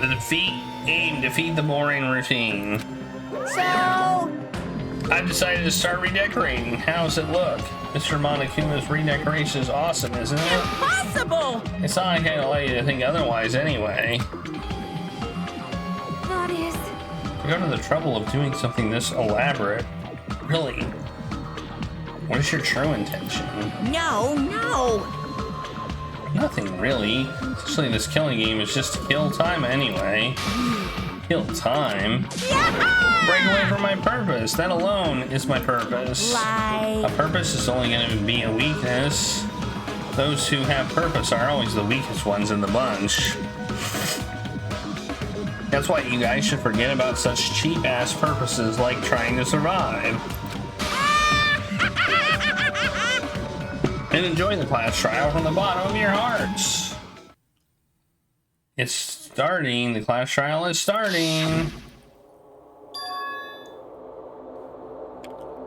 Defeat the boring routine. So... I've decided to start redecorating. How's it look? Mr. Monokuma's redecoration is awesome, isn't it? Impossible! It's not like I'd like you to think otherwise anyway. That is... To go to the trouble of doing something this elaborate. Really? What is your true intention? No! Nothing really. Especially this killing game is just to kill time anyway. Kill time? Yeah! Break away from my purpose. That alone is my purpose. Lie. A purpose is only going to be a weakness. Those who have purpose are always the weakest ones in the bunch. That's why you guys should forget about such cheap-ass purposes like trying to survive. And enjoy the class trial from the bottom of your hearts. It's starting. The class trial is starting.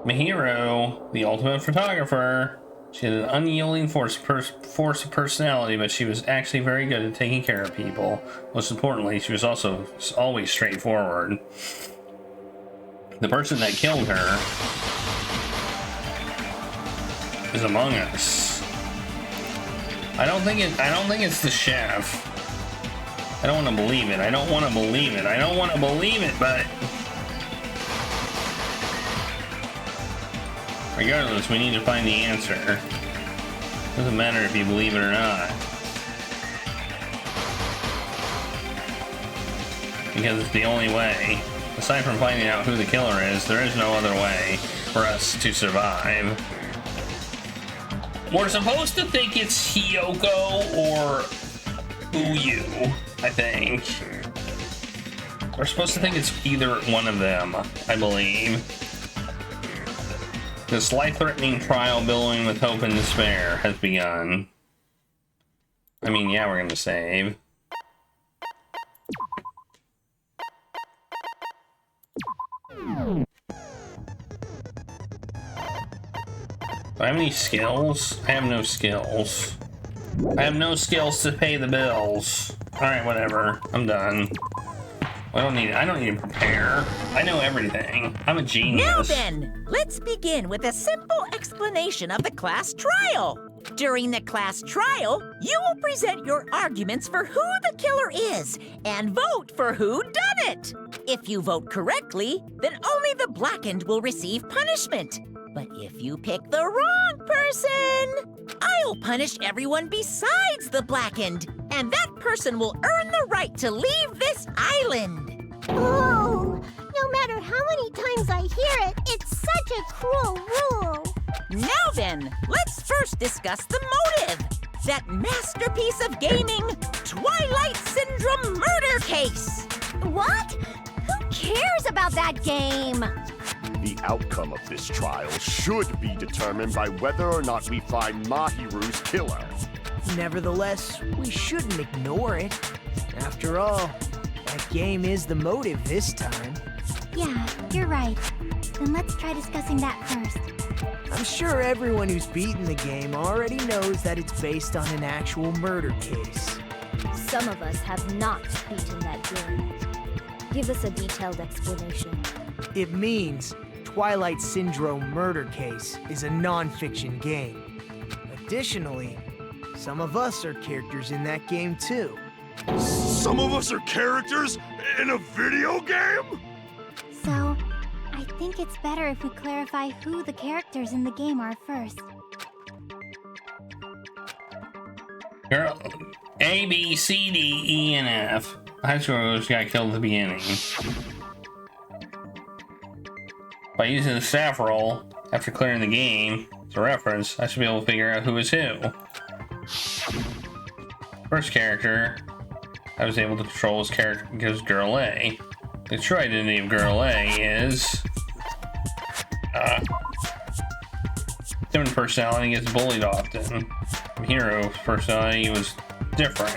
Mihiro, the ultimate photographer. She had an unyielding force of personality, but she was actually very good at taking care of people. Most importantly, she was also always straightforward. The person that killed her is among us. I don't think it's the chef. I don't want to believe it. I don't want to believe it, but regardless, we need to find the answer. Doesn't matter if you believe it or not. Because it's the only way. Aside from finding out who the killer is, there is no other way for us to survive. We're supposed to think it's Hiyoko or Uyu, I think. We're supposed to think it's either one of them, I believe. This life-threatening trial billowing with hope and despair has begun. I mean, yeah, we're gonna save. Do I have any skills? I have no skills. I have no skills to pay the bills. Alright, whatever. I'm done. I don't need to prepare. I know everything. I'm a genius. Now then, let's begin with a simple explanation of the class trial. During the class trial, you will present your arguments for who the killer is and vote for who done it. If you vote correctly, then only the blackened will receive punishment. But if you pick the wrong person, I'll punish everyone besides the blackened, and that person will earn the right to leave this island. Oh, no matter how many times I hear it, it's such a cruel rule. Now then, let's first discuss the motive. That masterpiece of gaming, Twilight Syndrome murder case. What? Who cares about that game? The outcome of this trial should be determined by whether or not we find Mahiru's killer. Nevertheless, we shouldn't ignore it. After all, that game is the motive this time. Yeah, you're right. Then let's try discussing that first. I'm sure everyone who's beaten the game already knows that it's based on an actual murder case. Some of us have not beaten that game. Give us a detailed explanation. It means Twilight Syndrome Murder Case is a non-fiction game. Additionally, some of us are characters in that game too. Some of us are characters in a video game? So, I think it's better if we clarify who the characters in the game are first. Girl, A, B, C, D, E, and F. High schoolers got killed at the beginning. By using the staff roll after clearing the game as a reference, I should be able to figure out who is who. First character I was able to control his character because Girl A. The true identity of Girl A is different personality, gets bullied often. Hero's personality was different.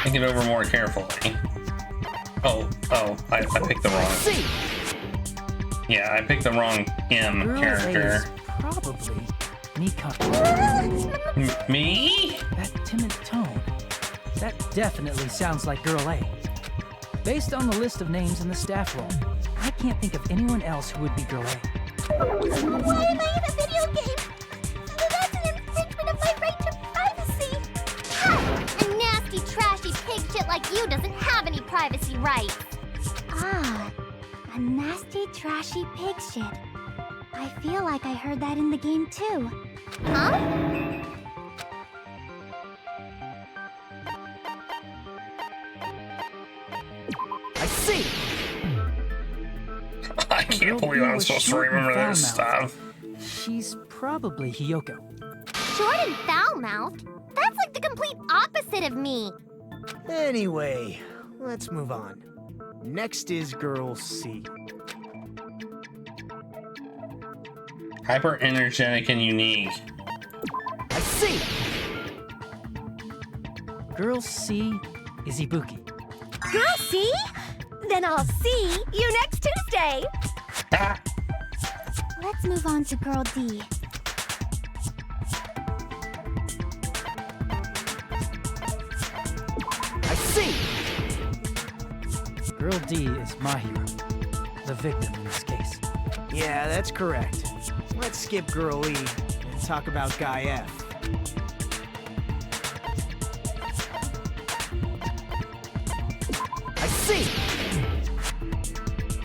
Think it over more carefully. Oh, I picked the wrong. Yeah, I picked the wrong M character. Probably Mika. Me? That timid tone. That definitely sounds like Girl A. Based on the list of names in the staff roll, I can't think of anyone else who would be Girl A. Why am I in a video game? That's an infringement of my right to privacy. Ha! A nasty, trashy pig shit like you doesn't have any privacy rights. Ah, a nasty, trashy pig shit. I feel like I heard that in the game too. Huh? I see! I can't believe I'm supposed to remember this stuff. She's probably Hiyoko. Short and foul-mouthed? That's like the complete opposite of me. Anyway, let's move on. Next is Girl C. Hyper energetic and unique. I see! Girl C is Ibuki. Girl C? Then I'll see you next Tuesday. Ah, Let's move on to Girl D. I see! Girl D is Mahiru, the victim in this case. Yeah, that's correct. Let's skip Girl E and talk about Guy F. I see!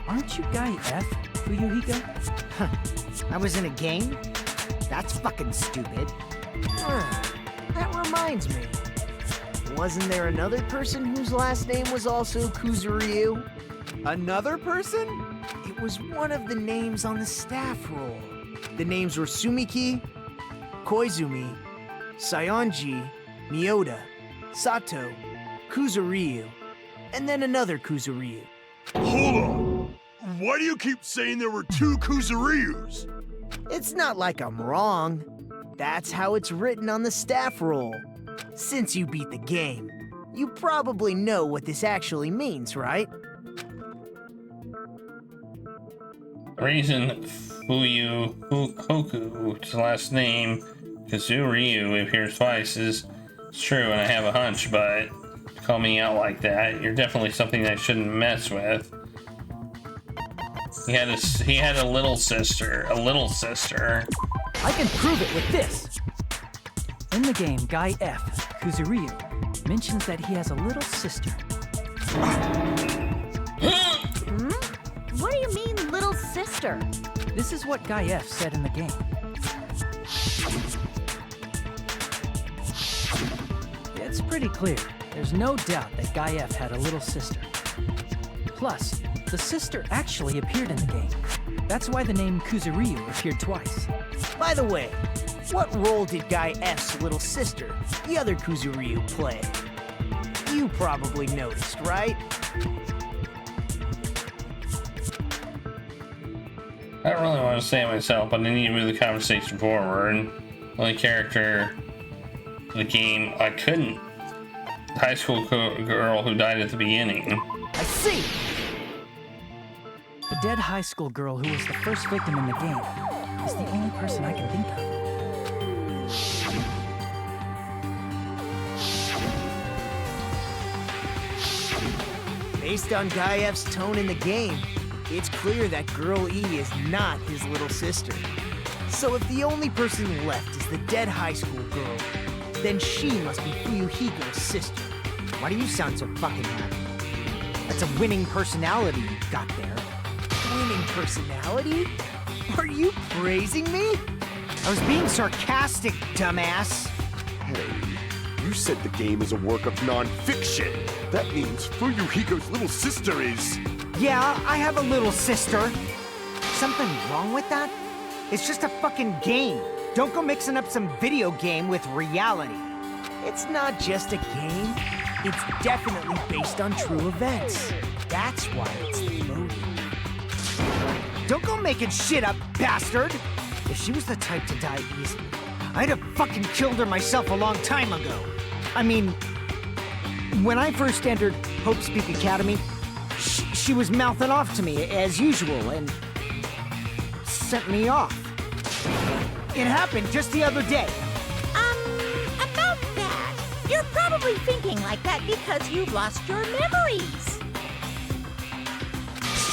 Aren't you Guy F, Fuyuhiko? Huh. I was in a game? That's fucking stupid. That reminds me. Wasn't there another person whose last name was also Kuzuryu? Another person? It was one of the names on the staff roll. The names were Sumiki, Koizumi, Sayonji, Miyoda, Sato, Kuzuryu, and then another Kuzuryu. Hold on! Why do you keep saying there were two Kuzuryus? It's not like I'm wrong. That's how it's written on the staff roll. Since you beat the game, you probably know what this actually means, right? the reason Hoku's last name, Kazuryu, appears twice is true, and I have a hunch, but to call me out like that, you're definitely something I shouldn't mess with. He had a little sister. I can prove it with this. In the game, Guy F, Kuzuryu, mentions that he has a little sister. What do you mean, little sister? This is what Guy F said in the game. It's pretty clear. There's no doubt that Guy F had a little sister. Plus, the sister actually appeared in the game. That's why the name Kuzuryu appeared twice. By the way, what role did Guy F's little sister, the other Kuzuryu, play? You probably noticed, right? I don't really want to say it myself, but I need to move the conversation forward. The only character in the game I couldn't. The high school girl who died at the beginning. I see! The dead high school girl who was the first victim in the game is the only person I can think of. Based on Guy F's tone in the game, it's clear that Girl E is not his little sister. So if the only person left is the dead high school girl, then she must be Fuyuhiko's sister. Why do you sound so fucking happy? That's a winning personality you've got there. Winning personality? Are you praising me? I was being sarcastic, dumbass. Hey, you said the game is a work of non-fiction. That means Fuyuhiko's little sister is... Yeah, I have a little sister. Something wrong with that? It's just a fucking game. Don't go mixing up some video game with reality. It's not just a game. It's definitely based on true events. That's why it's loaded. Don't go making shit up, bastard! If she was the type to die easily, I'd have fucking killed her myself a long time ago. I mean, when I first entered Hope Speak Academy, she was mouthing off to me as usual and sent me off. It happened just the other day. About that. You're probably thinking like that because you've lost your memories.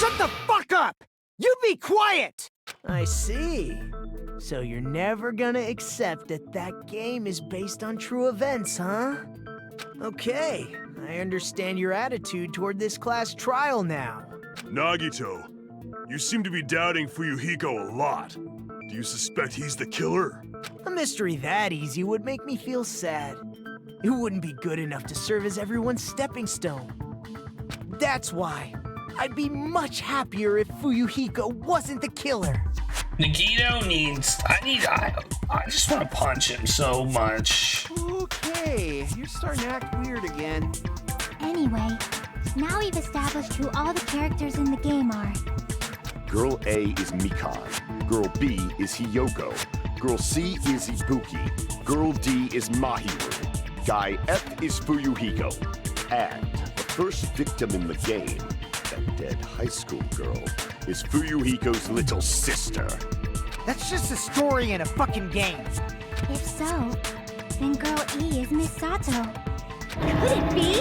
Shut the fuck up! You be quiet! I see. So you're never gonna accept that that game is based on true events, huh? Okay, I understand your attitude toward this class trial now. Nagito, you seem to be doubting Fuyuhiko a lot. Do you suspect he's the killer? A mystery that easy would make me feel sad. It wouldn't be good enough to serve as everyone's stepping stone. That's why I'd be much happier if Fuyuhiko wasn't the killer. Nagito needs. I just want to punch him so much. Okay, you're starting to act weird again. Anyway, now we've established who all the characters in the game are. Girl A is Mikan. Girl B is Hiyoko. Girl C is Ibuki. Girl D is Mahiru. Guy F is Fuyuhiko. And the first victim in the game, that dead high school girl, is Fuyuhiko's little sister. That's just a story in a fucking game. If so, then Girl E is Miss Sato. Could it be?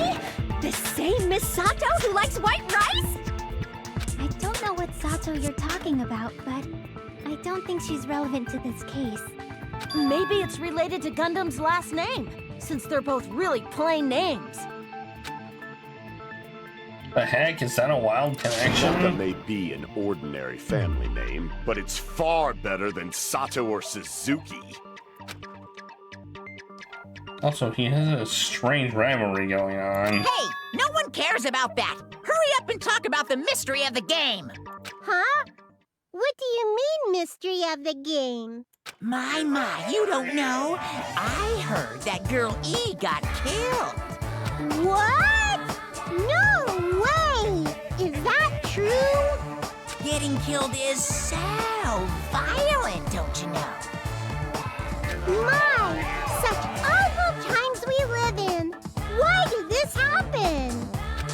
The same Miss Sato who likes white rice? I don't know what Sato you're talking about, but I don't think she's relevant to this case. Maybe it's related to Gundam's last name, since they're both really plain names. The heck, is that a wild That connection? may be an ordinary family name, but it's far better than Sato or Suzuki. Also, he has a strange rivalry going on. Hey, no one cares about that. Hurry up and talk about the mystery of the game. Huh? What do you mean, mystery of the game? My, you don't know. I heard that Girl E got killed. What? No way! Is that true? Getting killed is so violent, don't you know? My, such awful times we live in. Why did this happen?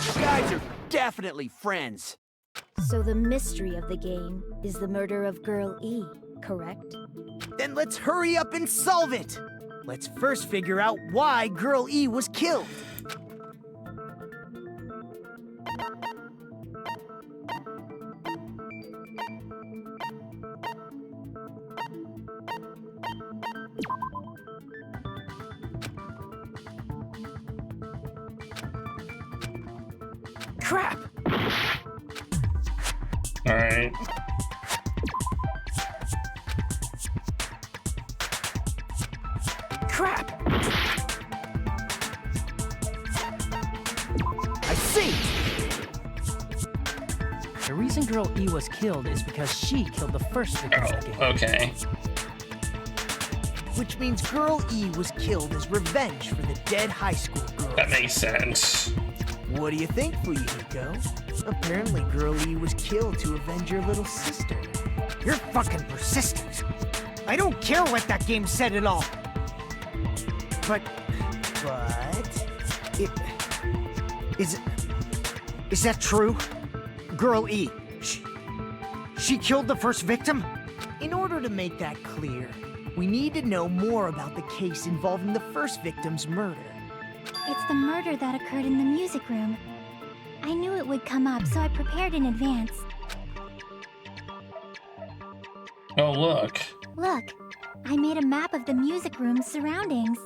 You guys are definitely friends. So the mystery of the game is the murder of Girl E, correct? Then let's hurry up and solve it. Let's first figure out why Girl E was killed. Crap! Alright. Crap! I see! The reason Girl E was killed is because she killed the first victim of the game. Okay. Which means Girl E was killed as revenge for the dead high school girl. That makes sense. What do you think, Fuyuhiko? Apparently Girl E was killed to avenge your little sister. You're fucking persistent. I don't care what that game said at all. But... Is that true? Girl E, she killed the first victim? In order to make that clear, we need to know more about the case involving the first victim's murder. It's the murder that occurred in the music room. I knew it would come up, so I prepared in advance. Oh, look. Look, I made a map of the music room's surroundings,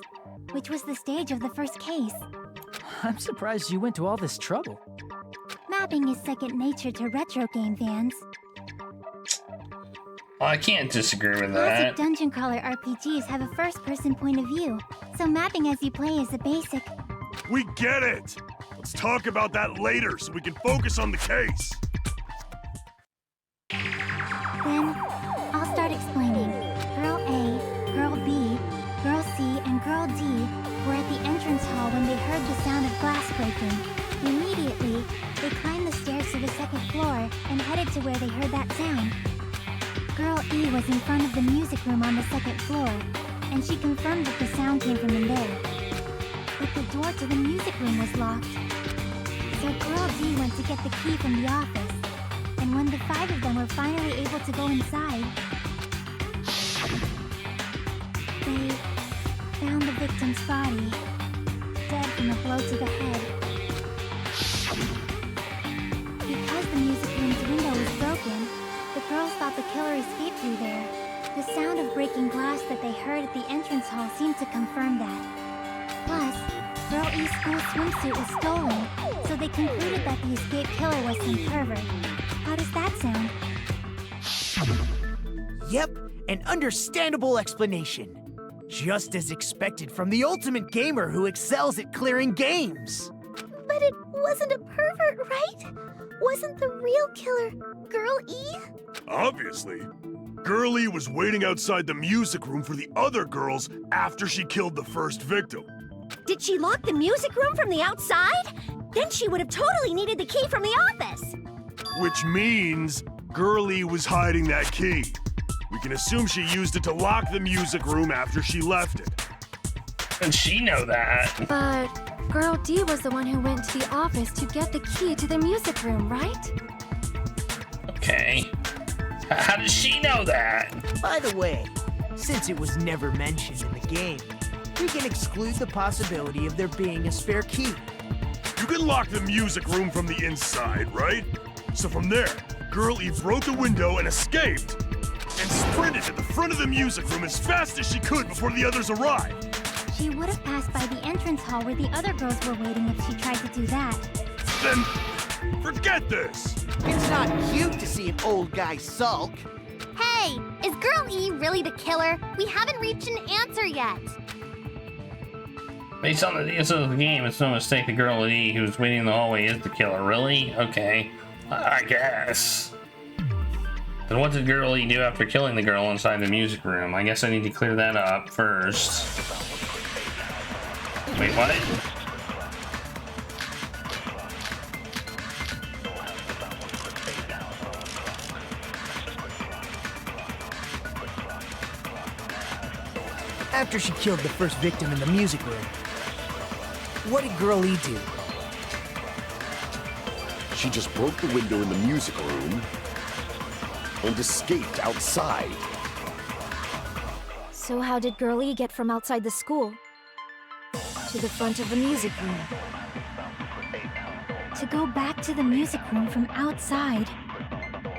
which was the stage of the first case. I'm surprised you went to all this trouble. Mapping is second nature to retro game fans. I can't disagree with Classic that. dungeon crawler RPGs have a first-person point of view, so mapping as you play is a basic. We get it! Let's talk about that later so we can focus on the case. Then, I'll start explaining. Girl A, Girl B, Girl C, and Girl D were at the entrance hall when they heard the sound of glass breaking. Immediately, they climbed the stairs to the second floor and headed to where they heard that sound. Girl E was in front of the music room on the second floor, and she confirmed that the sound came from in there. But the door to the music room was locked. So Girl D went to get the key from the office, and when the five of them were finally able to go inside, they found the victim's body, dead from a blow to the head. Because the music room's escape through there. The sound of breaking glass that they heard at the entrance hall seemed to confirm that. Plus, Girl E's school swimsuit was stolen, so they concluded that the escaped killer was some pervert. How does that sound? Yep, an understandable explanation. Just as expected from the ultimate gamer who excels at clearing games. But it wasn't a pervert, right? Wasn't the real killer Girl E? Obviously. Girl E was waiting outside the music room for the other girls after she killed the first victim. Did she lock the music room from the outside? Then she would have totally needed the key from the office. Which means Girl E was hiding that key. We can assume she used it to lock the music room after she left it. And she know that. But Girl D was the one who went to the office to get the key to the music room, right? Okay. How does she know that? By the way, since it was never mentioned in the game, we can exclude the possibility of there being a spare key. You can lock the music room from the inside, right? So from there, Girl E broke the window and escaped, and sprinted to the front of the music room as fast as she could before the others arrived. She would have passed by the entrance hall where the other girls were waiting if she tried to do that. Then, forget this! It's not cute to see an old guy sulk. Hey, is Girl E really the killer? We haven't reached an answer yet. Based on the DSO of the game, it's no mistake the girl E who was waiting in the hallway is the killer. Really? Okay. I guess. Then what did Girl E do after killing the girl inside the music room? I guess I need to clear that up first. Wait, what? After she killed the first victim in the music room, what did Girl E do? She just broke the window in the music room and escaped outside. So how did Girl E get from outside the school to the front of the music room? To go back to the music room from outside,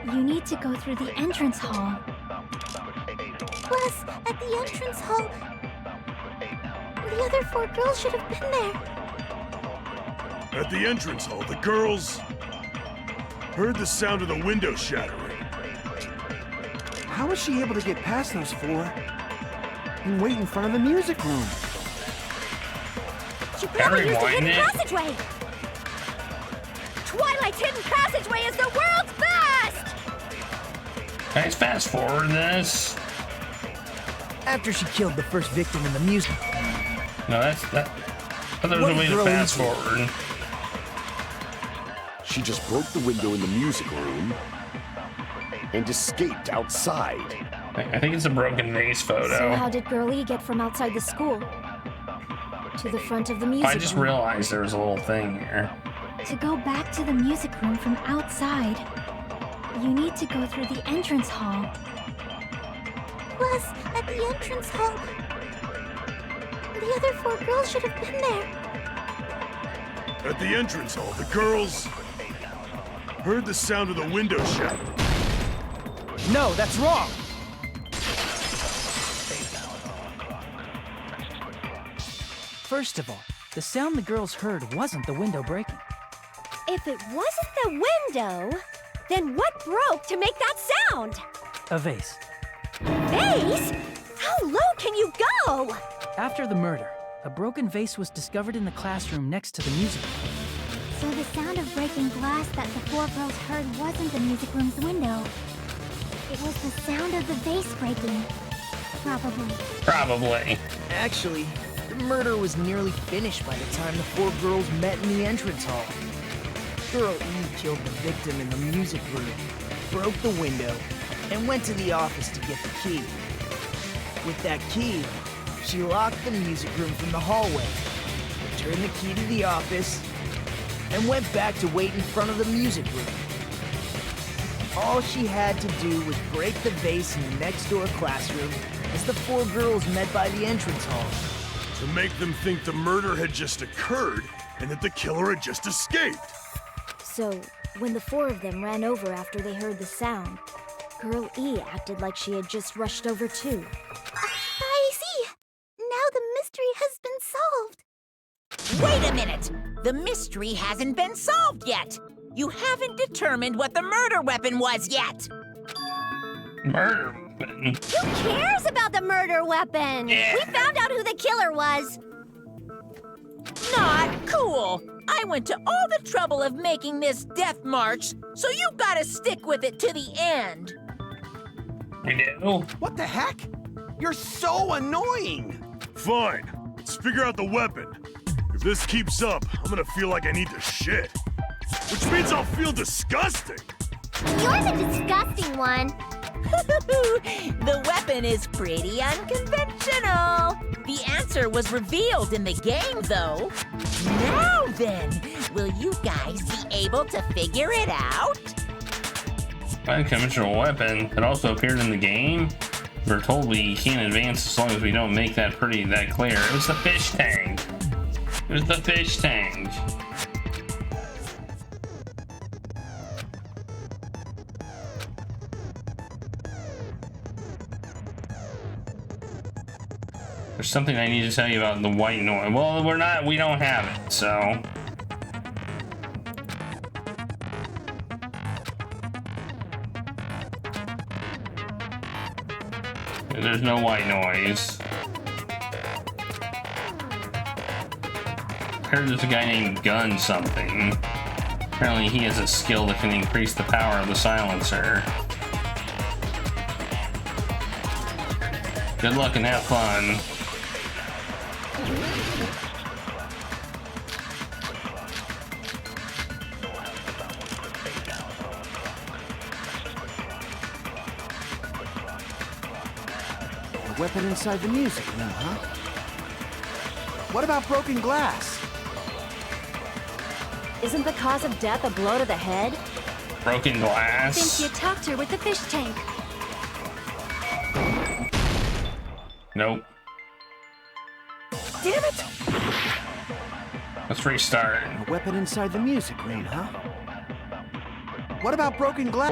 you need to go through the entrance hall. Plus, at the entrance hall, the other 4 girls should have been there. At the entrance hall, the girls heard the sound of the window shattering. How was she able to get past those 4 and wait in front of the music room? She probably used a hidden Rewind it. passageway. Twilight's hidden passageway is the world's best! Guys, fast forward this. After she killed the first victim in the music. No, that's that. But there's What a way to Girl E fast do? forward. She just broke the window in the music room and escaped outside. I think it's a broken vase photo. So how did Girl E get from outside the school to the front of the music room? I just realized there was a little thing here. To go back to the music room from outside, you need to go through the entrance hall. Plus, at the entrance hall, the other 4 girls should have been there. At the entrance hall, the girls heard the sound of the window shattering. No, that's wrong! First of all, the sound the girls heard wasn't the window breaking. If it wasn't the window, then what broke to make that sound? A vase. Vase? How low can you go? After the murder, a broken vase was discovered in the classroom next to the music room. So the sound of breaking glass that the 4 girls heard wasn't the music room's window. It was the sound of the vase breaking. Probably. Probably. Actually, the murder was nearly finished by the time the 4 girls met in the entrance hall. Girl E killed the victim in the music room, broke the window, and went to the office to get the key. With that key, she locked the music room from the hallway, returned the key to the office, and went back to wait in front of the music room. All she had to do was break the vase in the next door classroom as the 4 girls met by the entrance hall. To make them think the murder had just occurred and that the killer had just escaped. So, when the 4 of them ran over after they heard the sound, Girl E acted like she had just rushed over too. I see. Now the mystery has been solved. Wait a minute! The mystery hasn't been solved yet! You haven't determined what the murder weapon was yet! Murder weapon? Who cares about the murder weapon? Yeah. We found out who the killer was. Not cool! I went to all the trouble of making this death march, so you gotta stick with it to the end! We do? What the heck? You're so annoying! Fine. Let's figure out the weapon. If this keeps up, I'm gonna feel like I need to shit. Which means I'll feel disgusting. You're the disgusting one. The weapon is pretty unconventional. The answer was revealed in the game, though. Now then, will you guys be able to figure it out? Unconventional weapon that also appeared in the game. We're told we can't advance as long as we don't make that clear. It was the fish tank. It was the fish tank. There's something I need to tell you about the white noise. Well, we don't have it, so. There's no white noise. I heard there's a guy named Gun something. Apparently he has a skill that can increase the power of the silencer. Good luck and have fun. A weapon inside the music room, huh? What about broken glass? Isn't the cause of death a blow to the head? Broken glass. Think you talked her with the fish tank. Nope. Damn it! Let's restart. A weapon inside the music room, huh? What about broken glass?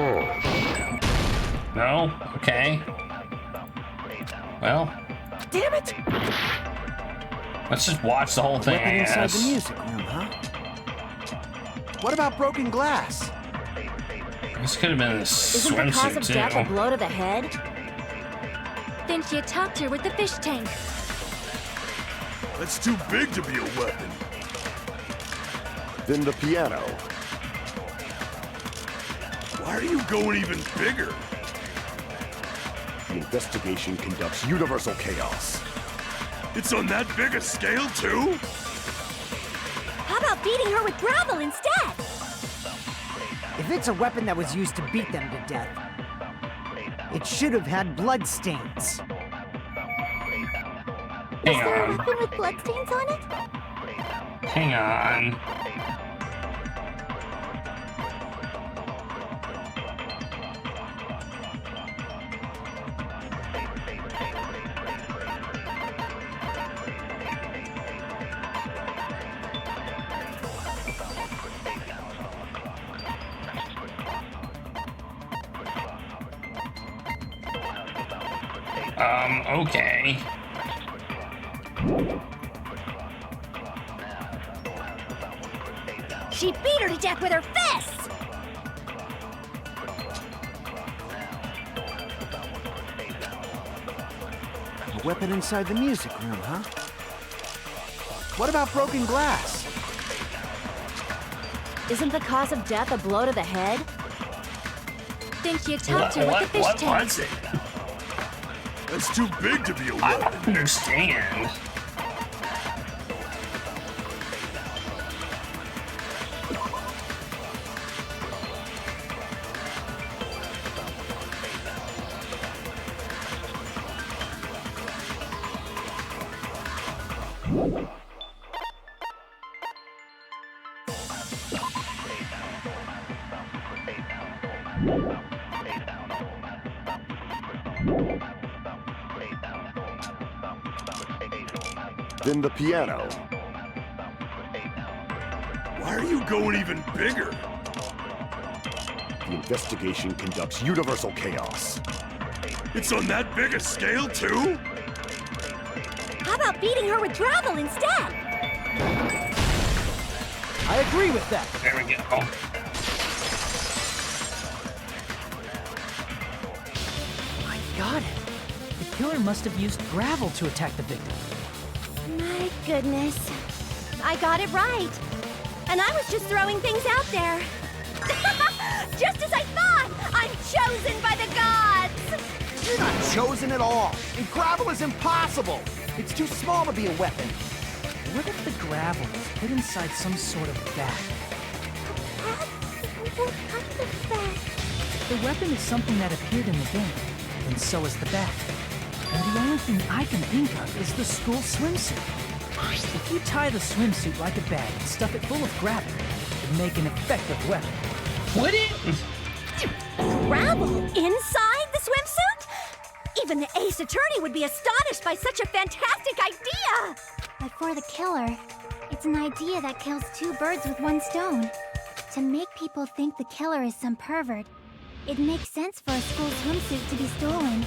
No? Okay. Well, Damn it! let's just watch the whole thing, Weapon I inside guess. the music room, huh? What about broken glass? This could have been a Isn't the cause of swimsuit, death a too. blow to the head? Think you talked her with the fish tank. That's too big to be a weapon. Then the piano. Why are you going even bigger? The investigation conducts universal chaos. It's on that big a scale, too? How about beating her with gravel instead? If it's a weapon that was used to beat them to death, it should have had blood stains. Hang Is there a on. weapon with bloodstains on it? Hang on. Okay. She beat her to death with her fists! A weapon inside the music room, huh? What about broken glass? Isn't the cause of death a blow to the head? Think you talked her with the fish What tank. was it? That's too big to be a I weapon. don't understand. Then the piano. Why are you going even bigger? The the investigation conducts universal chaos. It's on that big a scale, too? How about beating her with gravel instead? I agree with that. There we go. I got it. The killer must have used gravel to attack the victim. My goodness. I got it right. And I was just throwing things out there. Just as I thought! I'm chosen by the gods! You're not chosen at all. And gravel is impossible. It's too small to be a weapon. What if the gravel was put inside some sort of bag? What kind of bag? The weapon is something that appeared in the game, and so is the bag. And the only thing I can think of is the school swimsuit. If you tie the swimsuit like a bag and stuff it full of gravel, it'd make an effective weapon. Would it? Gravel inside the swimsuit? Even the ace attorney would be astonished by such a fantastic idea! But for the killer, it's an idea that kills two birds with one stone. To make people think the killer is some pervert, it makes sense for a school swimsuit to be stolen.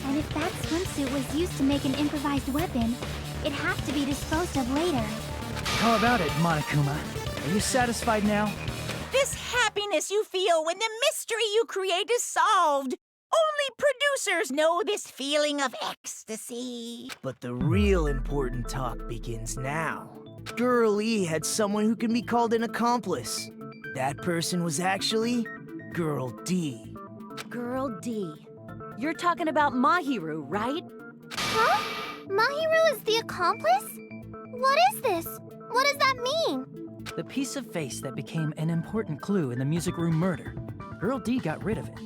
And if that swimsuit was used to make an improvised weapon, it'd have to be disposed of later. How about it, Monokuma? Are you satisfied now? This happiness you feel when the mystery you create is solved. Only producers know this feeling of ecstasy. But the real important talk begins now. Girl E had someone who can be called an accomplice. That person was actually Girl D. Girl D. You're talking about Mahiru, right? Huh? Mahiru is the accomplice? What is this? What does that mean? The piece of face that became an important clue in the music room murder. Girl D got rid of it.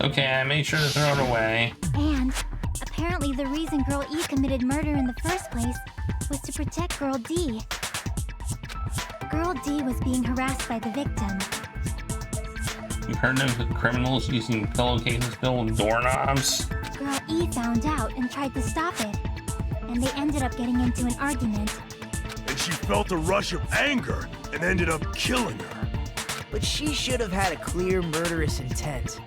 Okay, I made sure to throw it away. And apparently the reason Girl E committed murder in the first place was to protect Girl D. Girl D was being harassed by the victim. You've heard of criminals using pillowcases filled with doorknobs? Girl E found out and tried to stop it. And they ended up getting into an argument. And she felt a rush of anger and ended up killing her. But she should have had a clear murderous intent.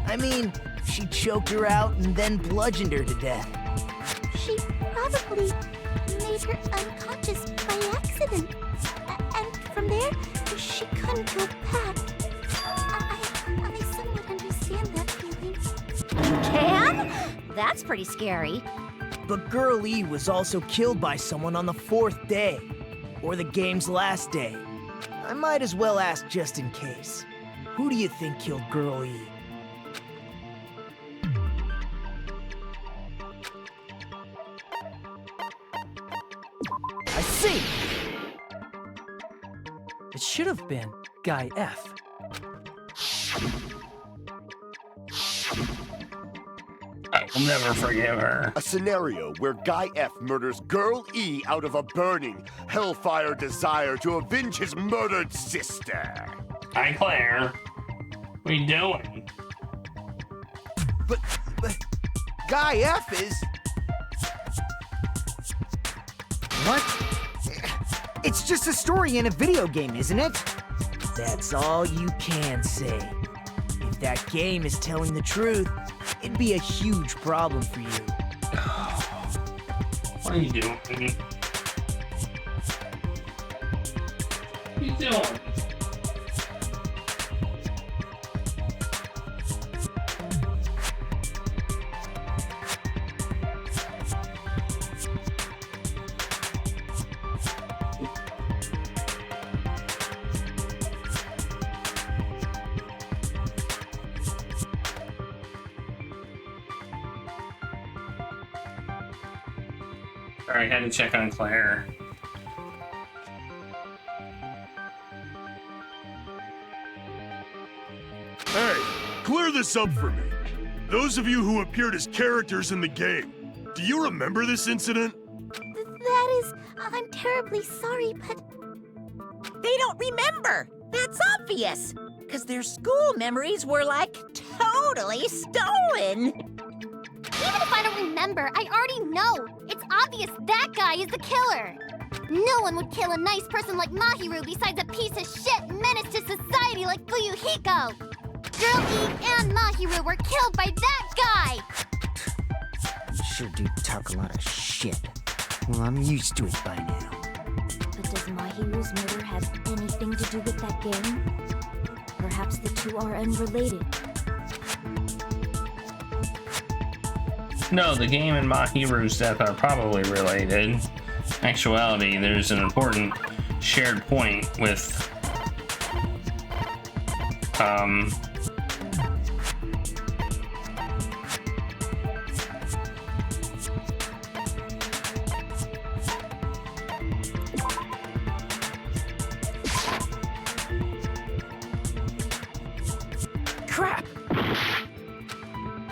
I mean, she choked her out and then bludgeoned her to death. She probably made her unconscious by accident. And from there, she couldn't go back. I somewhat understand that feeling. Can? That's pretty scary. But Girl E was also killed by someone on the 4th day, or the game's last day. I might as well ask just in case. Who do you think killed Girl E? I see! It should have been Guy F. I will never forgive her. A scenario where Guy F murders Girl E out of a burning, hellfire desire to avenge his murdered sister. Hi, Claire. What are you doing? But Guy F is... What? It's just a story in a video game, isn't it? That's all you can say. If that game is telling the truth, it'd be a huge problem for you. What are you doing? What are you doing? Alright, had to check on Claire. Hey, clear this up for me. Those of you who appeared as characters in the game, do you remember this incident? That is... I'm terribly sorry, but... They don't remember. That's obvious. Because their school memories were, like, totally stolen. Even if I don't remember, I already know. It's obvious that guy is the killer. No one would kill a nice person like Mahiru besides a piece of shit Mahiru were killed by that guy! Sure do talk a lot of shit. Well, I'm used to it by now. But does Mahiru's murder have anything to do with that game? Perhaps the two are unrelated. No, the game and Mahiru's death are probably related. In actuality, there's an important shared point with Crap!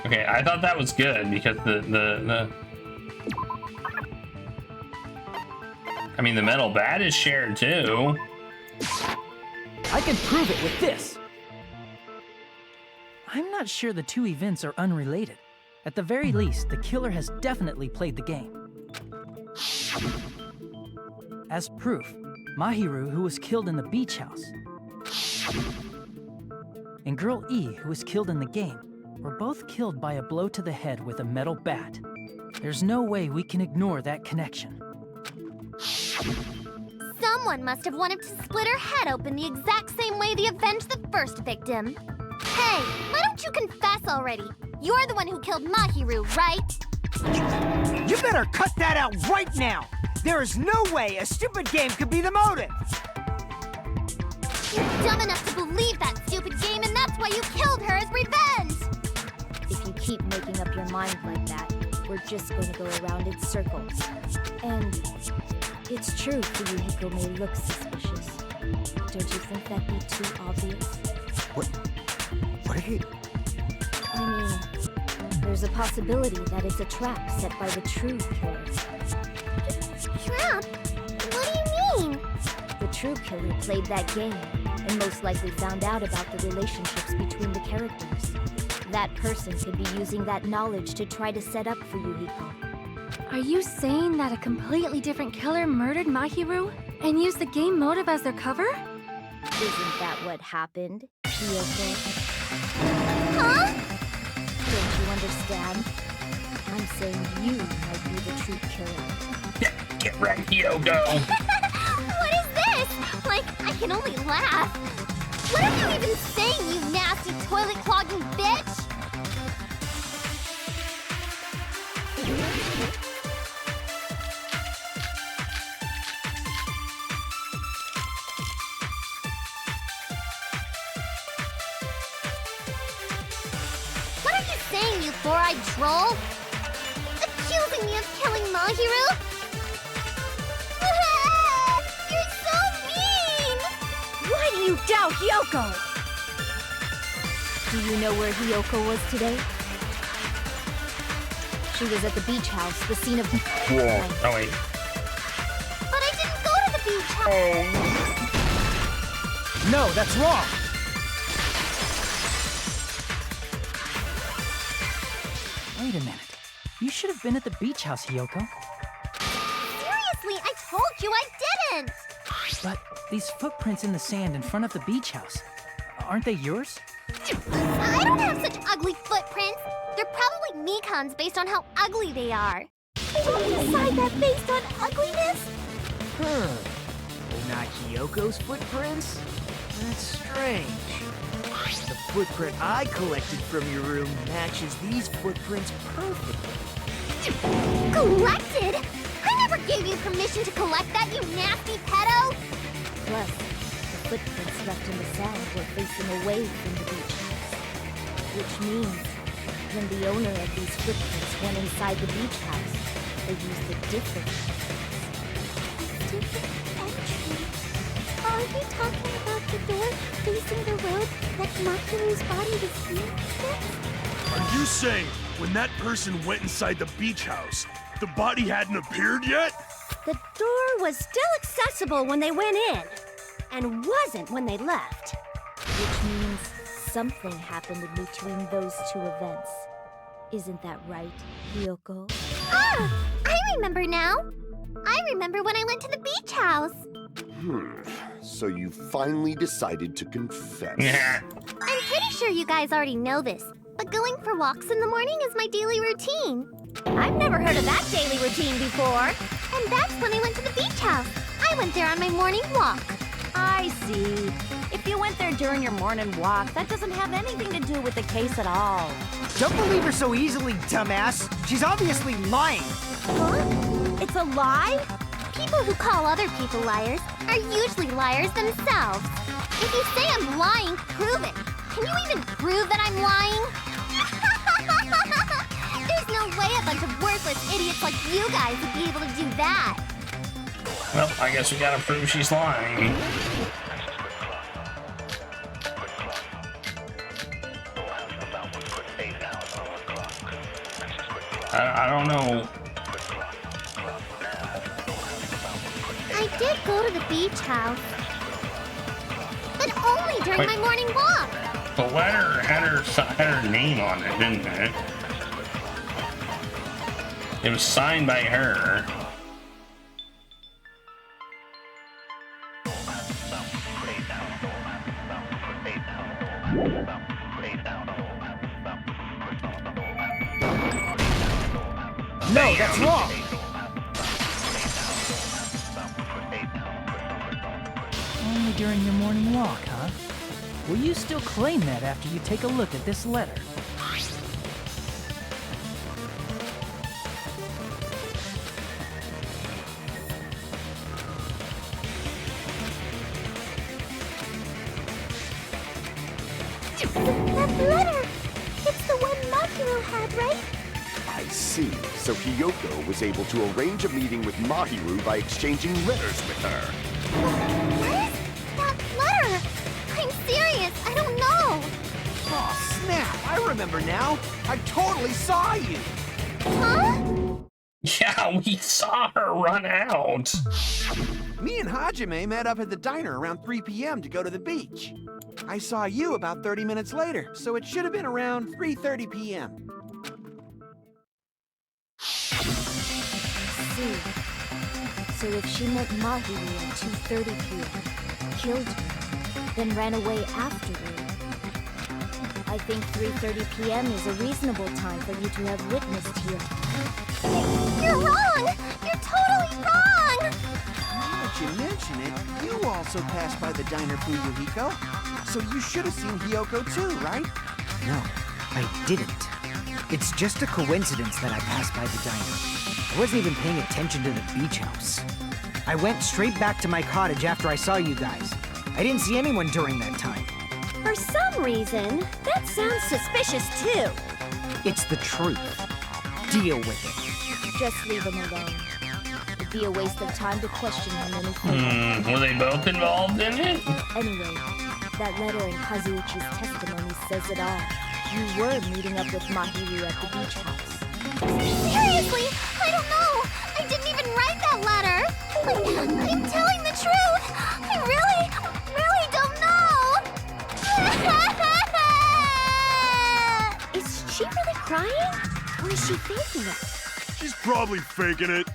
okay, I thought that was good because I mean, the metal bat is shared too. I can prove it with this! I'm not sure the two events are unrelated. At the very least, the killer has definitely played the game. As proof, Mahiru, who was killed in the beach house, and Girl E, who was killed in the game, were both killed by a blow to the head with a metal bat. There's no way we can ignore that connection. Someone must have wanted to split her head open the exact same way they avenged the first victim. Hey, why don't you confess already? You're the one who killed Mahiru, right? You better cut that out right now! There is no way a stupid game could be the motive! You're dumb enough to believe that stupid game, and that's why you killed her as revenge! If you keep making up your mind like that, we're just going to go around in circles. And it's true Fuyuhiko may look suspicious. Don't you think that'd be too obvious? What are you... I mean, there's a possibility that it's a trap set by the true killer. Trap? What do you mean? The true killer played that game, and most likely found out about the relationships between the characters. That person could be using that knowledge to try to set up Fuyuhiko. Are you saying that a completely different killer murdered Mahiru and used the game motive as their cover? Isn't that what happened, Kyoko? Huh? Don't you understand? I'm saying you might be the true killer. Get right, Kyoko. What is this? Like, I can only laugh. What are you even saying, you nasty toilet-clogging bitch? What are you saying, you four-eyed troll? Accusing me of killing Mahiru? You're so mean! Why do you doubt Hyoko? Do you know where Hyoko was today? She was at the beach house, the scene of... Oh, wait. But I didn't go to the beach house! No, that's wrong! Wait a minute. You should have been at the beach house, Hyoko. Seriously, I told you I didn't! But these footprints in the sand in front of the beach house, aren't they yours? I don't have such ugly footprints! They're probably Mikan's based on how ugly they are. You don't decide that based on ugliness? Not Hyoko's footprints? That's strange. The footprint I collected from your room matches these footprints perfectly. Collected? I never gave you permission to collect that, you nasty pedo! Plus, the footprints left in the sand were facing away from the beach house. Which means, when the owner of these footprints went inside the beach house, they used a different entrance. Different entry? Are you talking about the door facing the road that Mahiru's body was used in? Are you saying when that person went inside the beach house, the body hadn't appeared yet? The door was still accessible when they went in, and wasn't when they left. Which means something happened in between those two events. Isn't that right, Hyoko? Ah! I remember now! I remember when I went to the beach house! So you finally decided to confess. Yeah. I'm pretty sure you guys already know this, but going for walks in the morning is my daily routine. I've never heard of that daily routine before. And that's when I went to the beach house. I went there on my morning walk. I see. If you went there during your morning walk, that doesn't have anything to do with the case at all. Don't believe her so easily, dumbass. She's obviously lying. Huh? It's a lie? People who call other people liars are usually liars themselves. If you say I'm lying, prove it. Can you even prove that I'm lying? There's no way a bunch of worthless idiots like you guys would be able to do that. Well, I guess we gotta prove she's lying. I don't know. I did go to the beach house. But only during my morning walk. The letter had her name on it, didn't it? It was signed by her. No, that's wrong. Only during your morning walk, huh? Will you still claim that after you take a look at this letter? That letter! It's the one Mahiro had, right? I see. So Hiyoko was able to arrange a meeting with Mahiru by exchanging letters with her. What is that letter? I'm serious, I don't know. Oh, snap! I remember now. I totally saw you. Huh? Yeah, we saw her run out. Me and Hajime met up at the diner around 3 p.m. to go to the beach. I saw you about 30 minutes later, so it should have been around 3:30 p.m. See. So if she met Mahiru at 2:30 p.m., killed her, then ran away afterward, I think 3:30 p.m. is a reasonable time for you to have witnessed here. You're wrong! You're totally wrong! Now that you mention it, you also passed by the diner, Fuyuhiko. So you should have seen Hiyoko too, right? No, I didn't. It's just a coincidence that I passed by the diner. I wasn't even paying attention to the beach house. I went straight back to my cottage after I saw you guys. I didn't see anyone during that time. For some reason, that sounds suspicious too. It's the truth. Deal with it. Just leave him alone. It'd be a waste of time to question him any further. Were they both involved in it? Anyway, that letter in Kazuichi's testimony says it all. You were meeting up with Mahiru at the beach house. Seriously, I don't know. I didn't even write that letter. I'm telling the truth. I really don't know. Is she really crying? Or is she faking it? She's probably faking it.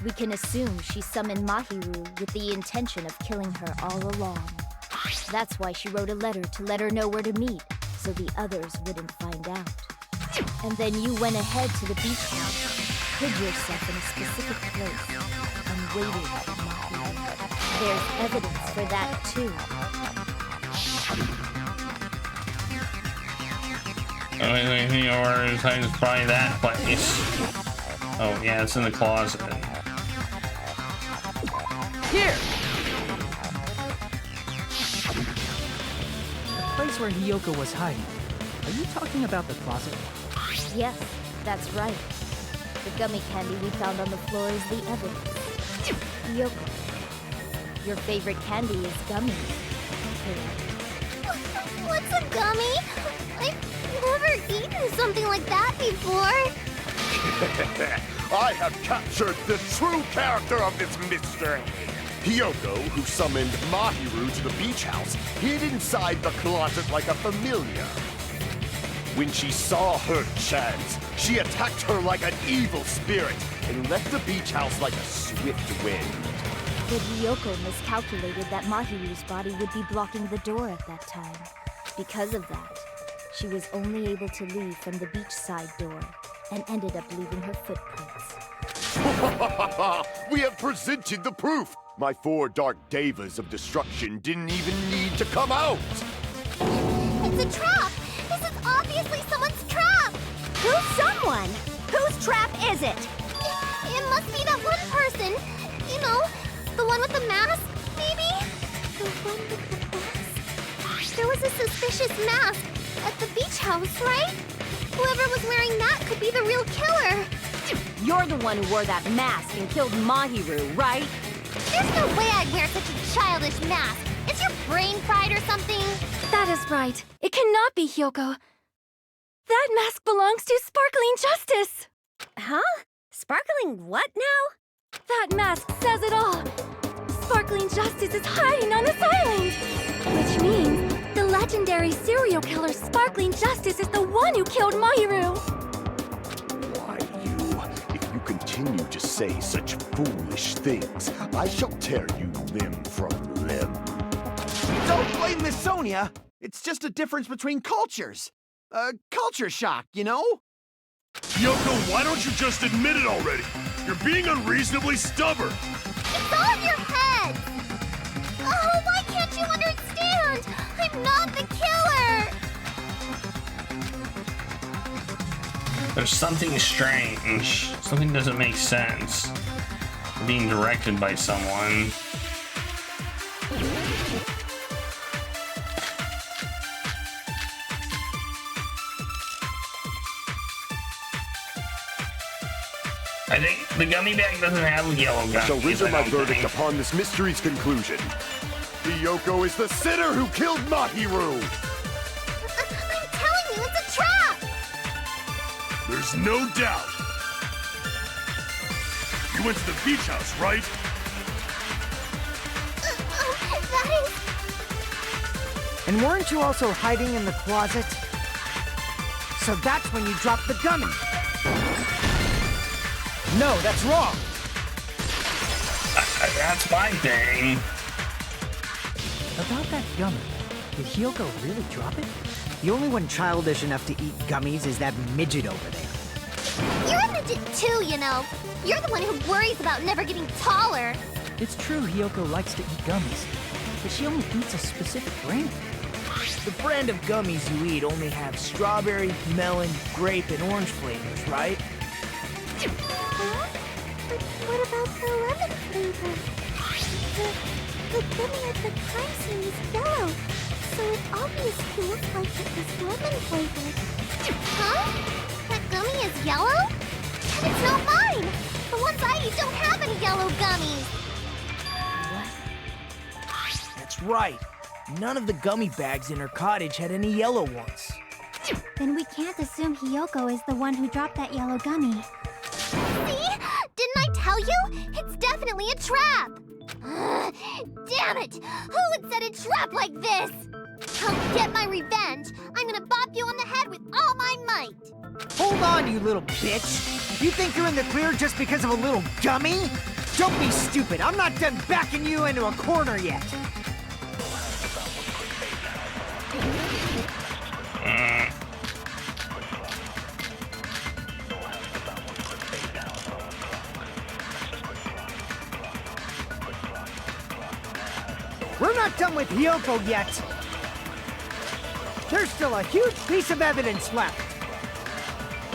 We can assume she summoned Mahiru with the intention of killing her all along. That's why she wrote a letter to let her know where to meet, so the others wouldn't find out. And then you went ahead to the beach house, hid yourself in a specific place, and waited for Mahiru. There's evidence for that, too. The only thing yours is probably that place. Oh, yeah, it's in the closet. Here! The place where Hiyoko was hiding. Are you talking about the closet? Yes, that's right. The gummy candy we found on the floor is the evidence. Hiyoko, your favorite candy is gummy. What's a gummy? I've never eaten something like that before. I have captured the true character of this mystery. Hiyoko, who summoned Mahiru to the beach house, hid inside the closet like a familiar. When she saw her chance, she attacked her like an evil spirit and left the beach house like a swift wind. But Hiyoko miscalculated that Mahiru's body would be blocking the door at that time. Because of that, She was only able to leave from the beachside door and ended up leaving her footprints. We have presented the proof! My 4 dark devas of destruction didn't even need to come out! It's a trap! This is obviously someone's trap! Who's someone? Whose trap is it? It must be that one person. You know, the one with the mask, maybe? The one with the mask? There was a suspicious mask at the beach house, right? Whoever was wearing that could be the real killer. You're the one who wore that mask and killed Mahiru, right? There's no way I'd wear such a childish mask. Is your brain fried or something? That is right. It cannot be Hyoko. That mask belongs to Sparkling Justice! Huh? Sparkling what now? That mask says it all. Sparkling Justice is hiding on this island! Which means the legendary serial killer Sparkling Justice is the one who killed Mahiru! Why, you? If you continue to say such foolish things, I shall tear you limb from limb. Don't blame Miss Sonia. It's just a difference between cultures. Culture shock, you know? Yoko, why don't you just admit it already? You're being unreasonably stubborn. It's all in your head! Oh, why can't you understand? I'm not the killer! There's something strange. Something doesn't make sense. Being directed by someone. I think the gummy bag doesn't have yellow gummies. I shall render my I don't verdict think. upon this mystery's conclusion. Hiyoko is the sinner who killed Mahiru! I'm telling you, it's a trap! There's no doubt. You went to the beach house, right? That is... And weren't you also hiding in the closet? So that's when you dropped the gummy. No, that's wrong. That's my thing. About that gummy, did Hyoko really drop it? The only one childish enough to eat gummies is that midget over there. You're a midget too, you know. You're the one who worries about never getting taller. It's true Hyoko likes to eat gummies, but she only eats a specific brand. The brand of gummies you eat only have strawberry, melon, grape, and orange flavors, right? Huh? But what about the lemon flavor? The gummy at the crime scene is yellow, so it obviously looks like it was lemon flavored. Huh? That gummy is yellow? And it's not mine! The ones I eat don't have any yellow gummies! That's right. None of the gummy bags in her cottage had any yellow ones. Then we can't assume Hiyoko is the one who dropped that yellow gummy. See? Didn't I tell you? It's definitely a trap! Damn it! Who would set a trap like this? I'll get my revenge. I'm gonna bop you on the head with all my might. Hold on, you little bitch. You think you're in the clear just because of a little gummy? Don't be stupid. I'm not done backing you into a corner yet. We're not done with Hyoko yet. There's still a huge piece of evidence left.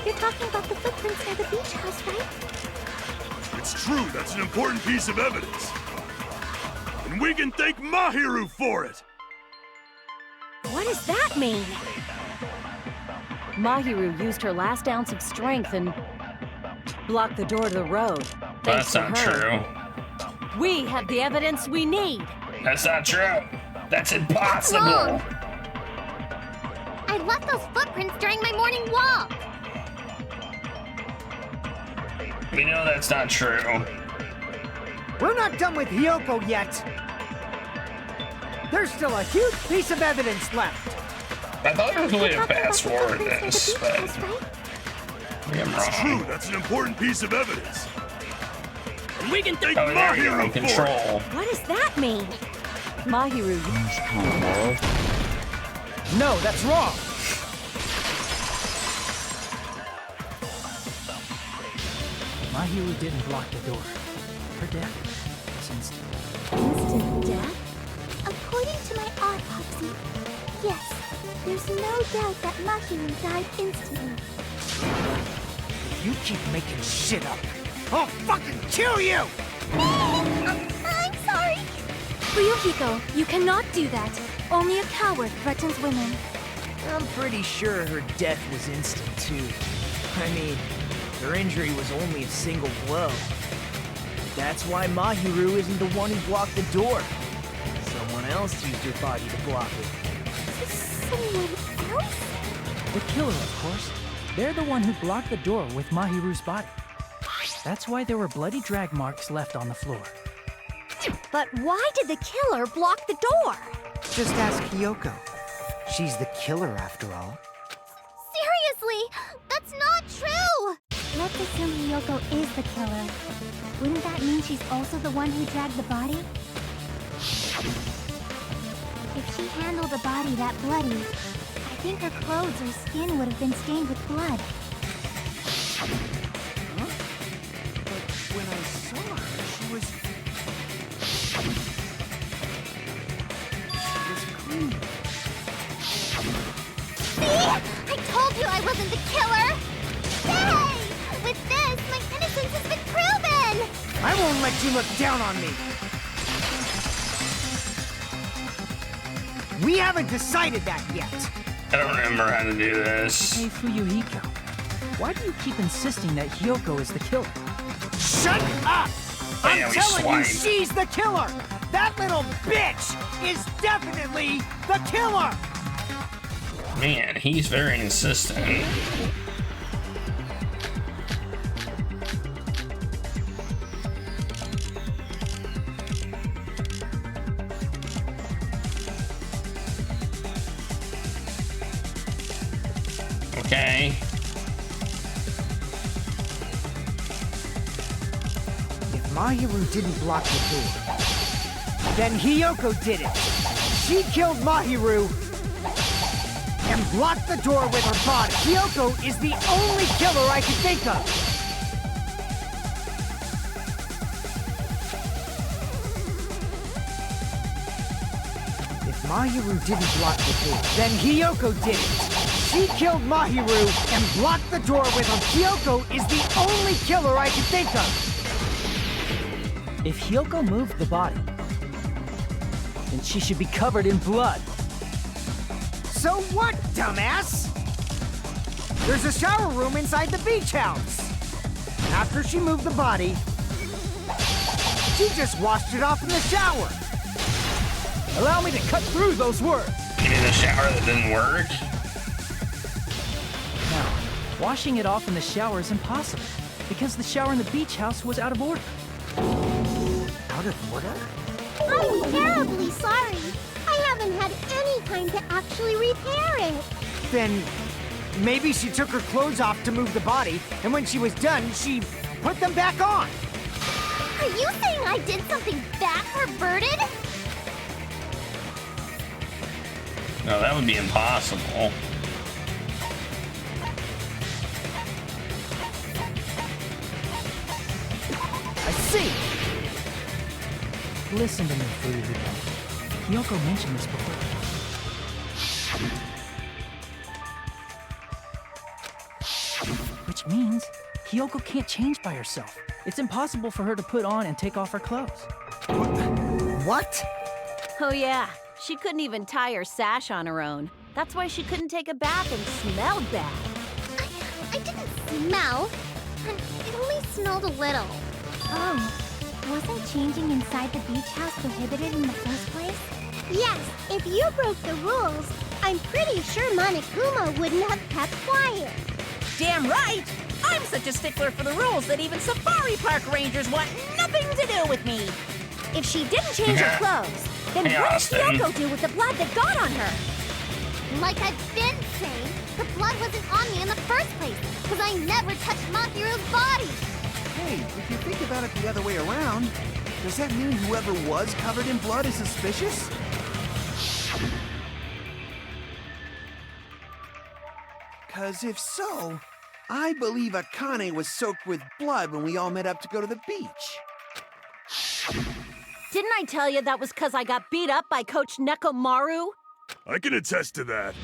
You're talking about the footprints near the beach house, right? It's true, that's an important piece of evidence. And we can thank Mahiru for it! What does that mean? Mahiru used her last ounce of strength and blocked the door to the road. Thanks That's not to her. true. We have the evidence we need. That's not true. That's Wrong. impossible. I left those footprints during my morning walk. We know that's not true. We're not done with Hyoko yet. There's still a huge piece of evidence left. I thought there was a way to You're talking about fast the forward footprints this, near the but beach house, right? maybe I'm It's wrong. true, that's an important piece of evidence. And we can thank Oh, there you go. Mahiru for it! Control. What does that mean? Mahiru used No, that's wrong. Mahiru didn't block the door. Her death was instant. Instant death? According to my autopsy, yes, there's no doubt that Mahiru died instantly. You keep making shit up. I'll fucking kill you! I'm sorry. Fuyuhiko, you cannot do that. Only a coward threatens women. I'm pretty sure her death was instant, too. I mean, her injury was only a single blow. That's why Mahiru isn't the one who blocked the door. Someone else used her body to block it. Someone else? The killer, of course. They're the one who blocked the door with Mahiru's body. That's why there were bloody drag marks left on the floor. But why did the killer block the door? Just ask Hiyoko. She's the killer after all. Seriously, that's not true! Let's assume Hiyoko is the killer. Wouldn't that mean she's also the one who dragged the body? If she handled a body that bloody, I think her clothes or skin would have been stained with blood. Huh? But when I saw her, she was clean. See? I told you I wasn't the killer! Yay! With this, my innocence has been proven! I won't let you look down on me! We haven't decided that yet! I don't remember how to do this. Hey, Fuyuhiko. Why do you keep insisting that Hiyoko is the killer? Shut up! I'm Yeah, we telling you, swiped. she's the killer! That little bitch is definitely the killer! Man, he's very insistent. Okay. If Mahiru didn't block the door, then Hiyoko did it. She killed Mahiru and blocked the door with her body. Hiyoko is the only killer I can think of. If Mahiru didn't block the door, then Hiyoko did it. She killed Mahiru and blocked the door with her. Hiyoko is the only killer I can think of. If Hiyoko moved the body, then she should be covered in blood. So what, dumbass? There's a shower room inside the beach house. After she moved the body, she just washed it off in the shower. Allow me to cut through those words. You mean the shower that didn't work? Now, washing it off in the shower is impossible, because the shower in the beach house was out of order. Out of order? I'm terribly sorry. I haven't had any time to actually repair it. Then maybe she took her clothes off to move the body, and when she was done, she put them back on. Are you saying I did something that perverted? No, that would be impossible. I see! Listen to me, Fuyuhiko. Hiyoko mentioned this before. Which means Hiyoko can't change by herself. It's impossible for her to put on and take off her clothes. What? Oh yeah, she couldn't even tie her sash on her own. That's why she couldn't take a bath and smelled bad. I didn't smell. It only smelled a little. Oh, wasn't changing inside the beach house prohibited in the first place? Yes, if you broke the rules, I'm pretty sure Monokuma wouldn't have kept quiet. Damn right! I'm such a stickler for the rules that even safari park rangers want nothing to do with me. If she didn't change her clothes, then Hey, what did Austin. Hiyoko do with the blood that got on her? Like I've been saying, the blood wasn't on me in the first place, because I never touched Mahiru's body. Hey, if you think about it the other way around, does that mean whoever was covered in blood is suspicious? Because if so, I believe Akane was soaked with blood when we all met up to go to the beach. Didn't I tell you that was because I got beat up by Coach Nekomaru? I can attest to that.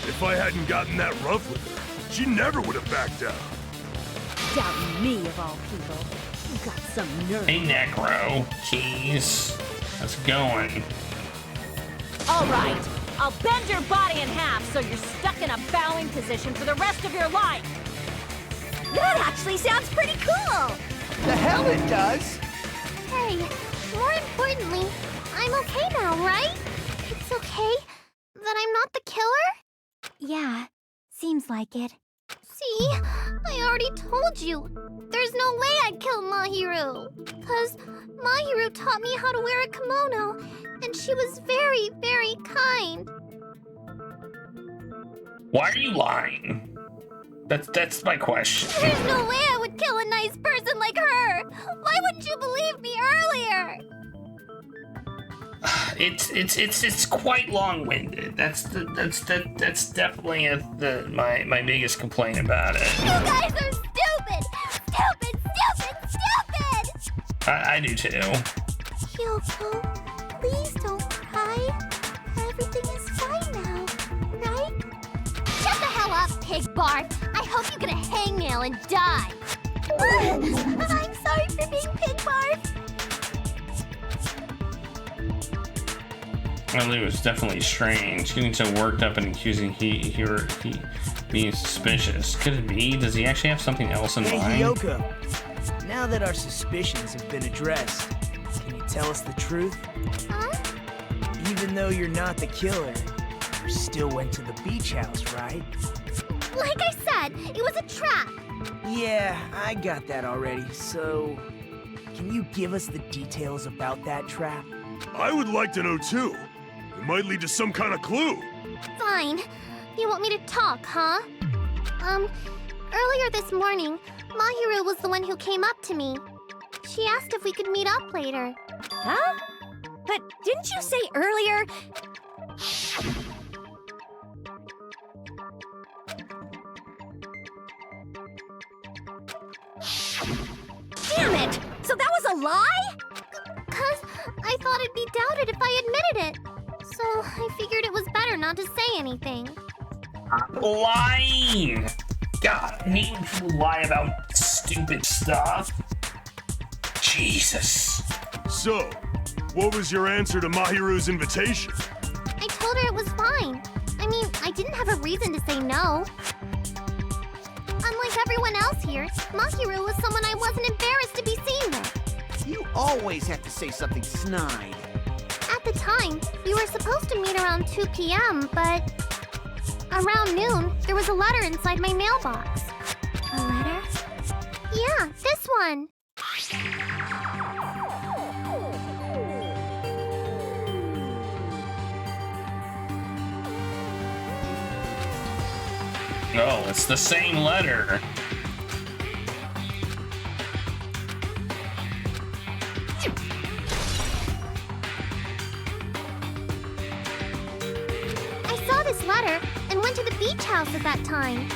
If I hadn't gotten that rough with her, she never would have backed down. Doubting me, of all people. You got some nerve. Hey, Necro. Keys. Let's going. All right. I'll bend your body in half so you're stuck in a bowing position for the rest of your life. That actually sounds pretty cool! The hell it does! Hey, more importantly, I'm okay now, right? It's okay that I'm not the killer? Yeah, seems like it. See, I already told you. There's no way I'd kill Mahiru. 'Cause Mahiru taught me how to wear a kimono, and she was very, very kind. Why are you lying? That's my question. There's no way I would kill a nice person like her. Why wouldn't you believe me earlier? It's quite long-winded. That's definitely my biggest complaint about it. You guys are stupid! Stupid, stupid, stupid! I do too. Yoko, please don't cry. Everything is fine now, right? Shut the hell up, Pig Barf. I hope you get a hangnail and die. I'm sorry for being Pig Barf. Well, it was definitely strange. Getting so worked up and accusing he being suspicious. Could it be? Does he actually have something else in Hey, mind? Hyoko. Now that our suspicions have been addressed, can you tell us the truth? Huh? Even though you're not the killer, you still went to the beach house, right? Like I said, it was a trap. Yeah, I got that already, so... Can you give us the details about that trap? I would like to know too. It might lead to some kind of clue. Fine. You want me to talk, huh? Earlier this morning, Mahiru was the one who came up to me. She asked if we could meet up later. Huh? But didn't you say earlier... Damn it! So that was a lie? 'Cause I thought it'd be doubted if I admitted it. So I figured it was better not to say anything. Lying! God, I hate when people lie about stupid stuff. Jesus. So, what was your answer to Mahiru's invitation? I told her it was fine. I mean, I didn't have a reason to say no. Unlike everyone else here, Mahiru was someone I wasn't embarrassed to be seen with. You always have to say something snide. At the time, we were supposed to meet around 2 p.m., but around noon, there was a letter inside my mailbox. A letter? Yeah, this one. No, it's the same letter. I saw this letter and went to the beach house at that time.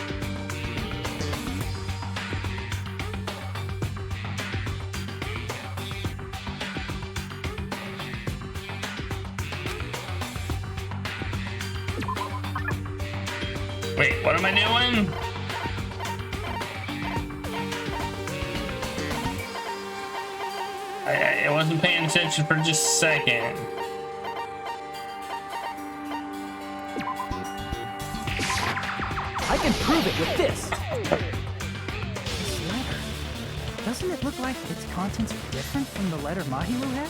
Wait, what am I doing? I wasn't paying attention for just a second. I can prove it with this. This letter. Doesn't it look like its contents are different from the letter Mahiru had?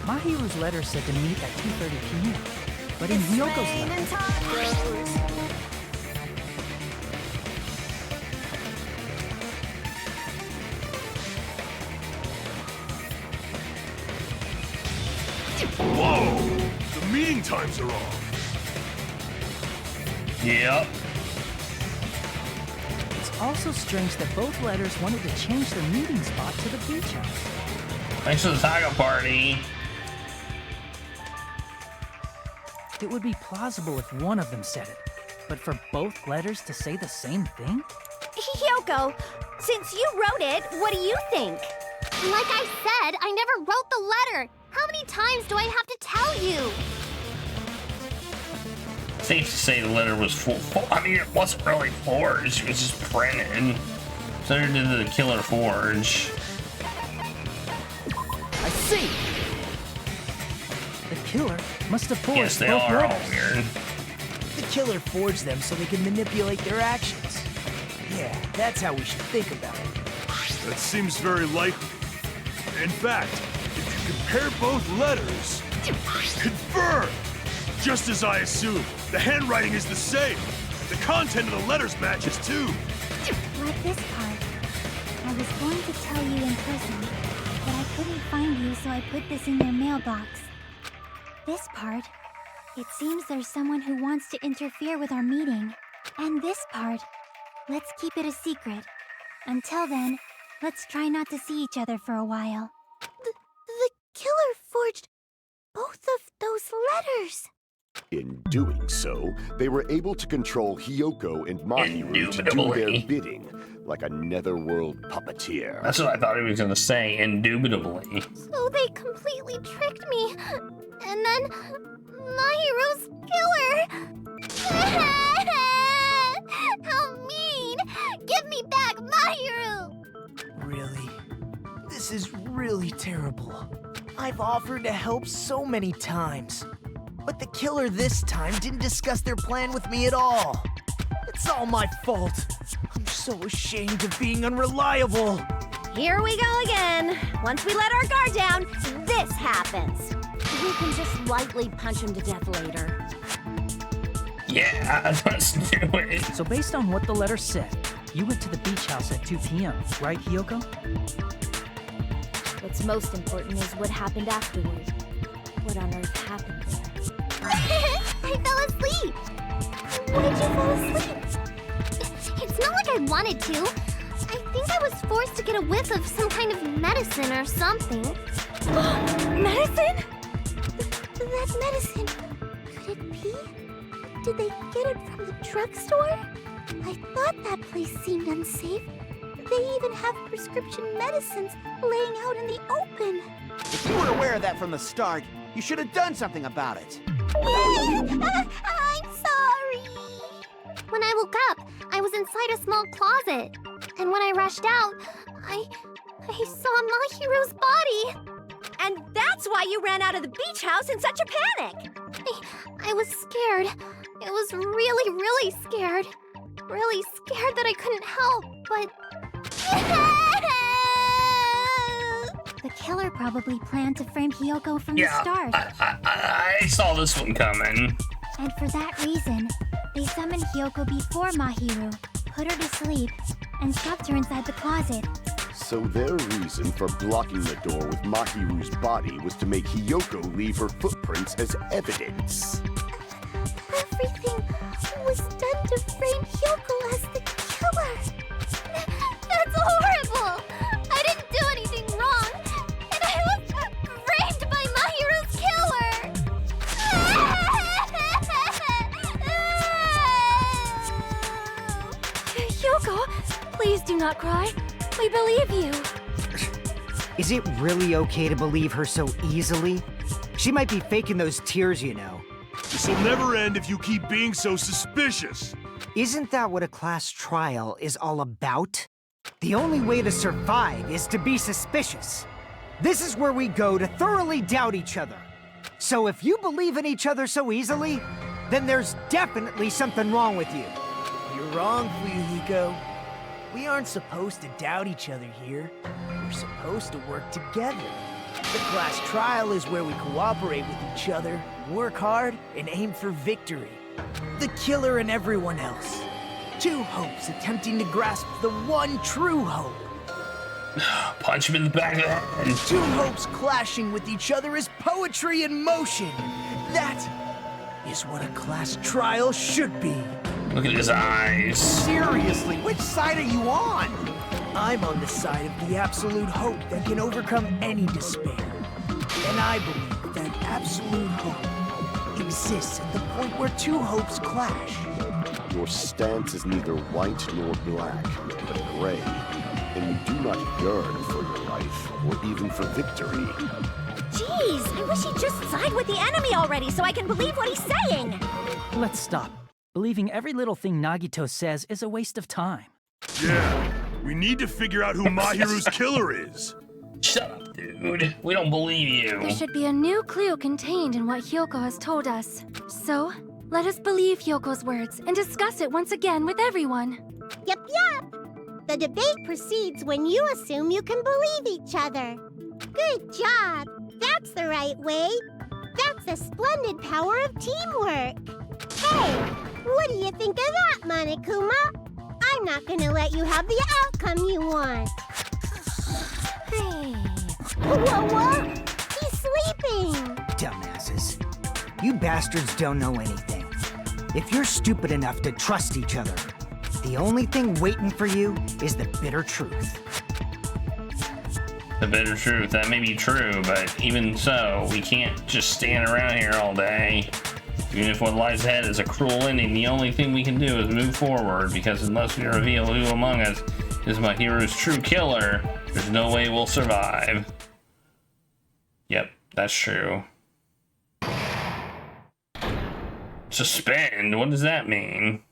Mahiru's letter said to meet at 2:30 p.m. But in Ryoko's letter... Whoa! The meeting times are off. Yep. It's also strange that both letters wanted to change their meeting spot to the beach house. Thanks for the taco party. It would be plausible if one of them said it. But for both letters to say the same thing? Hiyoko, since you wrote it, what do you think? Like I said, I never wrote the letter. How many times do I have to tell you? Safe to say the letter was I mean, it wasn't really forged. It was just printed. So they did the killer forge. I see. The killer must have forged Yes, they both are all letters. weird. The killer forged them so they can manipulate their actions. Yeah, that's how we should think about it. That seems very likely. In fact, if you compare both letters, confirm! Just as I assumed, the handwriting is the same. The content of the letters matches too. Like this part. I was going to tell you in person, but I couldn't find you, so I put this in your mailbox. This part. It seems there's someone who wants to interfere with our meeting. And this part. Let's keep it a secret. Until then, let's try not to see each other for a while. The killer forged both of those letters. In doing so, they were able to control Hiyoko and Mahiru to do their bidding, like a netherworld puppeteer. That's what I thought he was gonna say, indubitably. So they completely tricked me. And then Mahiru's killer. How mean! Give me back Mahiru! Really? This is really terrible. I've offered to help so many times. But the killer this time didn't discuss their plan with me at all. It's all my fault. I'm so ashamed of being unreliable. Here we go again. Once we let our guard down, this happens. We can just lightly punch him to death later. Yeah, let's do it. So based on what the letter said, you went to the beach house at 2 p.m., right, Hiyoko? What's most important is what happened afterward. What on earth happened there? I fell asleep. Why did you fall asleep? It's not like I wanted to. I think I was forced to get a whiff of some kind of medicine or something. Medicine? That medicine. Could it be? Did they get it from the drugstore? I thought that place seemed unsafe. They even have prescription medicines laying out in the open. If you were aware of that from the start, you should have done something about it. I'm sorry. When I woke up, I was inside a small closet. And when I rushed out, I saw Mahiru's body. And that's why you ran out of the beach house in such a panic. I was scared. I was really, really scared. Really scared that I couldn't help, but... The killer probably planned to frame Hiyoko from the start. I saw this one coming. And for that reason, they summoned Hiyoko before Mahiru, put her to sleep, and shoved her inside the closet. So their reason for blocking the door with Mahiru's body was to make Hiyoko leave her footprints as evidence. Everything was done to frame Hiyoko as the killer. That's horrible! I didn't do anything wrong, and I was framed by Mahiru's killer! Hiyoko, please do not cry. We believe you. Is it really okay to believe her so easily? She might be faking those tears, you know. This'll never end if you keep being so suspicious. Isn't that what a class trial is all about? The only way to survive is to be suspicious. This is where we go to thoroughly doubt each other. So if you believe in each other so easily, then there's definitely something wrong with you. You're wrong, Fuyuhiko. We aren't supposed to doubt each other here. We're supposed to work together. The class trial is where we cooperate with each other, work hard, and aim for victory. The killer and everyone else. Two hopes attempting to grasp the one true hope. Punch him in the back of the head. Two hopes clashing with each other is poetry in motion. That is what a class trial should be. Look at his eyes. Seriously, which side are you on? I'm on the side of the absolute hope that can overcome any despair. And I believe that absolute hope exists at the point where two hopes clash. Your stance is neither white nor black, but gray, and you do not yearn for your life, or even for victory. Jeez, I wish he'd just side with the enemy already so I can believe what he's saying. Let's stop. Believing every little thing Nagito says is a waste of time. Yeah, we need to figure out who Mahiru's killer is. Shut up, dude. We don't believe you. There should be a new clue contained in what Hyoko has told us. So, let us believe Hyoko's words and discuss it once again with everyone. Yup, yup. The debate proceeds when you assume you can believe each other. Good job. That's the right way. That's the splendid power of teamwork. Hey, what do you think of that, Monokuma? I'm not gonna let you have the outcome you want. Hey. Whoa, he's sleeping. Dumbasses. You bastards don't know anything. If you're stupid enough to trust each other, the only thing waiting for you is the bitter truth. The bitter truth, that may be true, but even so, we can't just stand around here all day. Even if what lies ahead is a cruel ending, the only thing we can do is move forward, because unless we reveal who among us is Mahiru's true killer, there's no way we'll survive. Yep, that's true. Suspend? What does that mean?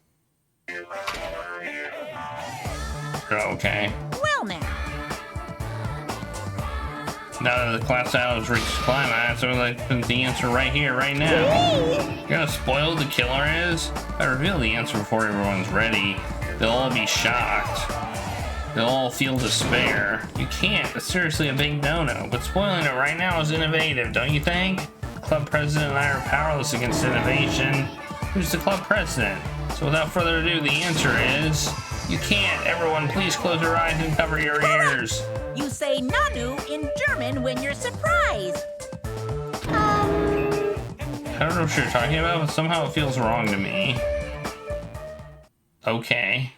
Okay. Well now. Now that the class battle has reached climax, I like the answer right here, right now. You're gonna spoil who the killer is? If I reveal the answer before everyone's ready, they'll all be shocked. They'll all feel despair. You can't. It's seriously a big no-no. But spoiling it right now is innovative, don't you think? The club president and I are powerless against innovation. Who's the club president? So without further ado, the answer is... You can't. Everyone, please close your eyes and cover your ears. You say Nanu in German when you're surprised. I don't know what you're talking about, but somehow it feels wrong to me. Okay.